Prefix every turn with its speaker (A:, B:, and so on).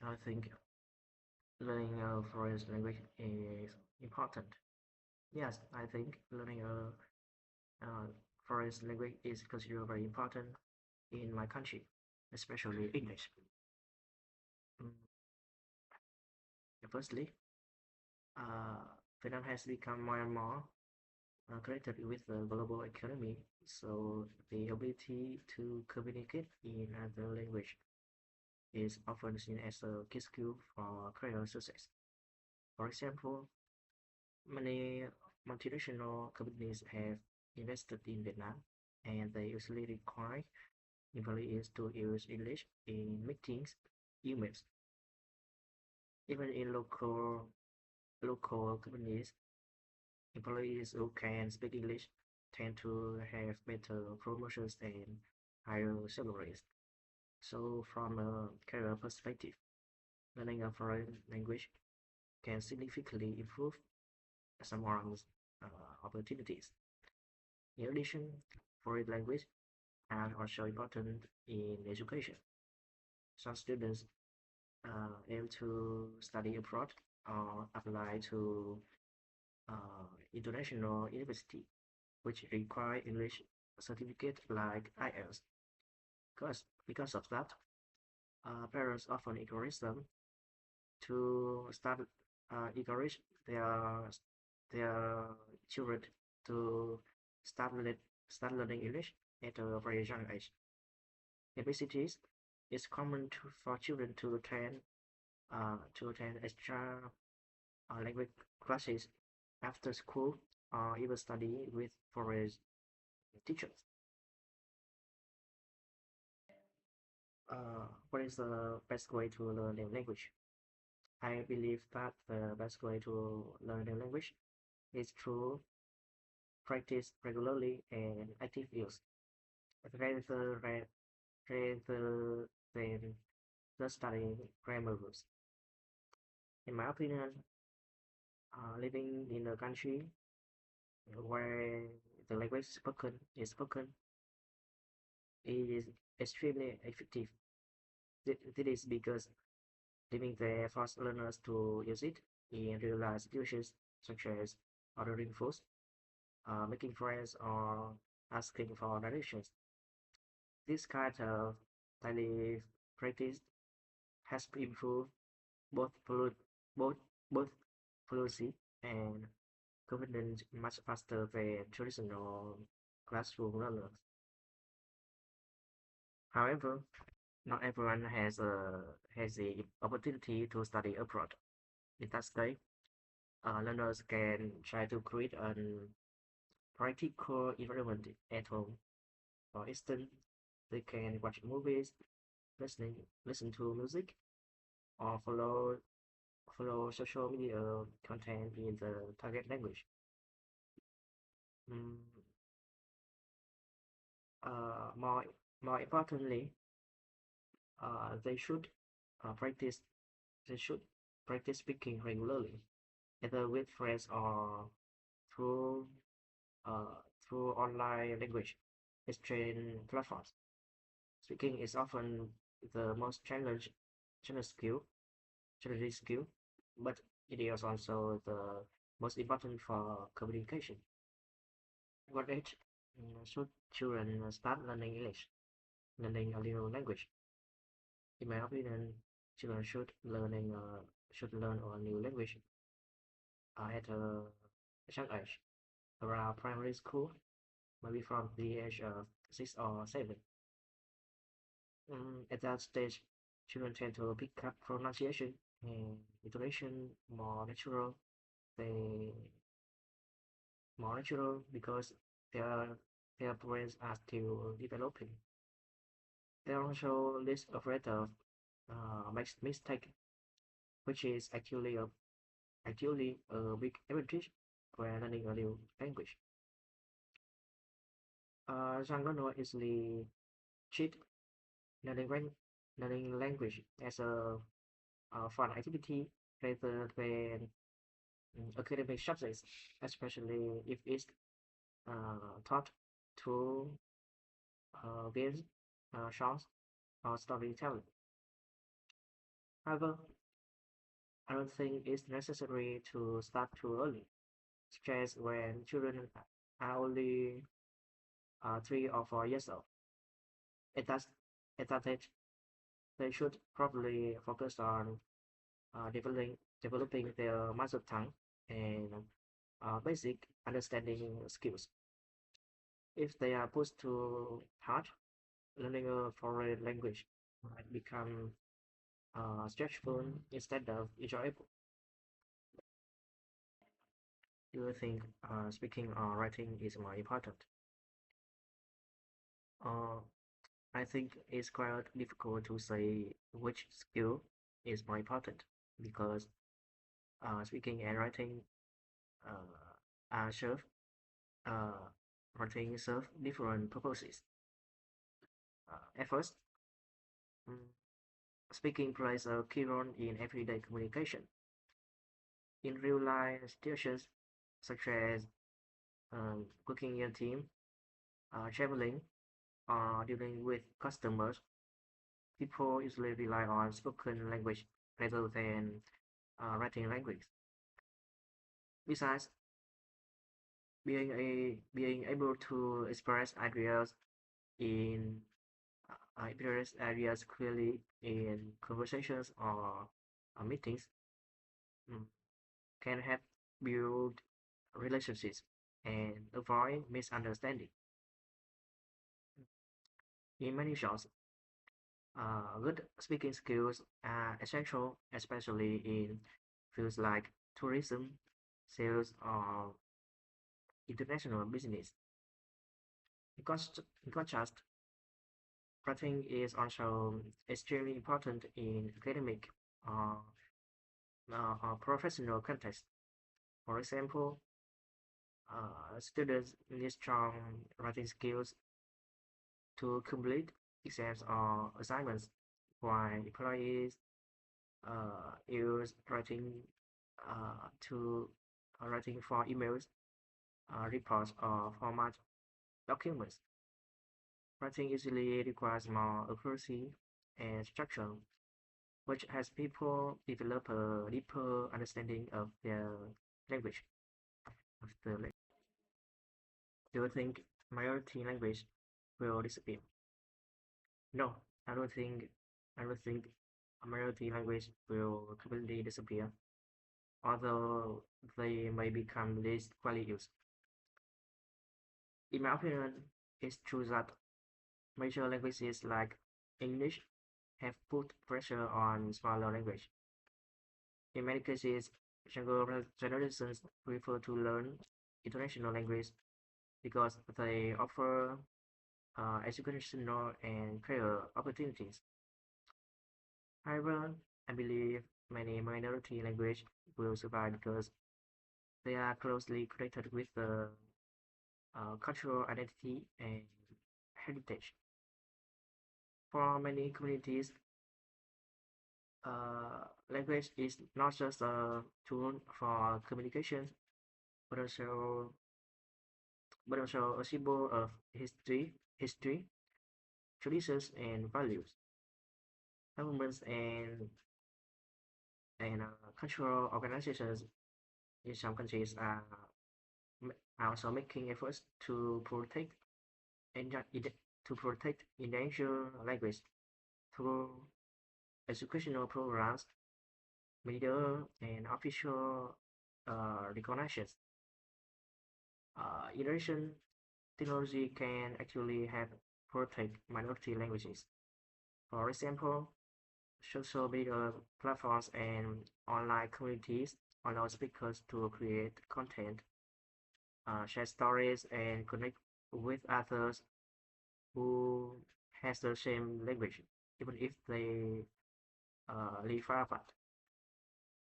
A: I think learning a foreign language is important. Yes, I think learning a foreign language is considered very important in my country, especially English. Mm, Firstly, uh, Vietnam has become more and more connected with the global economy, so the ability to communicate in other language is often seen as a key skill for career success. For example, many multinational companies have invested in Vietnam, and they usually require employees to use English in meetings, emails. Even in local companies, employees who can speak English tend to have better promotions and higher salaries. So, from a career perspective, learning a foreign language can significantly improve someone's opportunities. In addition, foreign language are also important in education. Some students aim to study abroad or apply to international university, which require English certificate like IELTS. Because of that, parents often encourage them to encourage their children to start le- start learning English at a very young age. In cities, it's common for children to attend extra language classes after school or even study with foreign teachers. What is the best way to learn a language? I believe that the best way to learn a language is through practice regularly and active use, rather, rather than just studying grammar rules. In my opinion, living in a country where the language spoken is extremely effective. This is because leaving there force learners to use it in real-life situations such as ordering food, making friends, or asking for directions. This kind of daily practice has improved both both both fluency and confidence much faster than traditional classroom learners. However, not everyone has the opportunity to study abroad. In that case, learners can try to create a practical environment at home. For instance, they can watch movies, listening listen to music, or follow social media content in the target language. Mm, uh, more more importantly, uh, they should uh, practice they should practice speaking regularly, either with friends or through uh, through online language exchange platforms. Speaking is often the most challenge skill, challenging skill, but it is also the most important for communication. What age should children start learning English, learning a new language? In my opinion, children should learn a new language at a young age, around primary school, maybe from the age of 6 or 7. At that stage, children tend to pick up pronunciation and intonation they more natural because their their brains are still developing. They are also less afraid of makes mistake, which is actually a big advantage when learning a new language. Young learner easily treat learning learning language as a fun activity rather than academic subjects, especially if it's taught through games, shorts, or storytelling. However, I don't think it's necessary to start too early, such as when children are only 3 or 4 years old. At that, at that age, they should probably focus on developing their mother tongue and basic understanding skills. If they are pushed too hard, learning a foreign language might become stressful instead of enjoyable. Do you think speaking or writing is more important? Uh, I think it's quite difficult to say which skill is more important because speaking and writing are serve uh, writing serve different purposes. At first, mm, speaking plays a key role in everyday communication. In real life situations such as working in a team, traveling, or dealing with customers, people usually rely on spoken language rather than writing language. Besides, being able to in express ideas clearly in conversations or meetings mm, can help build relationships and avoid misunderstanding. In many shows, good speaking skills are essential, especially in fields like tourism, sales, or international business. In contrast, writing is also extremely important in academic or, or professional context. For example, students need strong writing skills to complete exams or assignments, while employees use to writing for emails, reports, or format documents. Writing usually requires more accuracy and structure, which helps people develop a deeper understanding of their language. Of the language. Do you think minority language will disappear? No, I don't think. I don't think a minority language will completely disappear, although they may become less widely used. In my opinion, it's true that major languages like English have put pressure on smaller language. In many cases, younger generations prefer to learn international language because they offer educational and career opportunities. However, I believe many minority languages will survive because they are closely connected with the cultural identity and heritage. For many communities, language is not just a tool for communication, but also a symbol of history, traditions, and values. Governments and cultural organizations in some countries are also making efforts to protect endangered language through educational programs, media, and official recognitions. Innovation technology can actually help protect minority languages. For example, social media platforms and online communities allow speakers to create content, share stories, and connect with others who has the same language, even if they live far apart.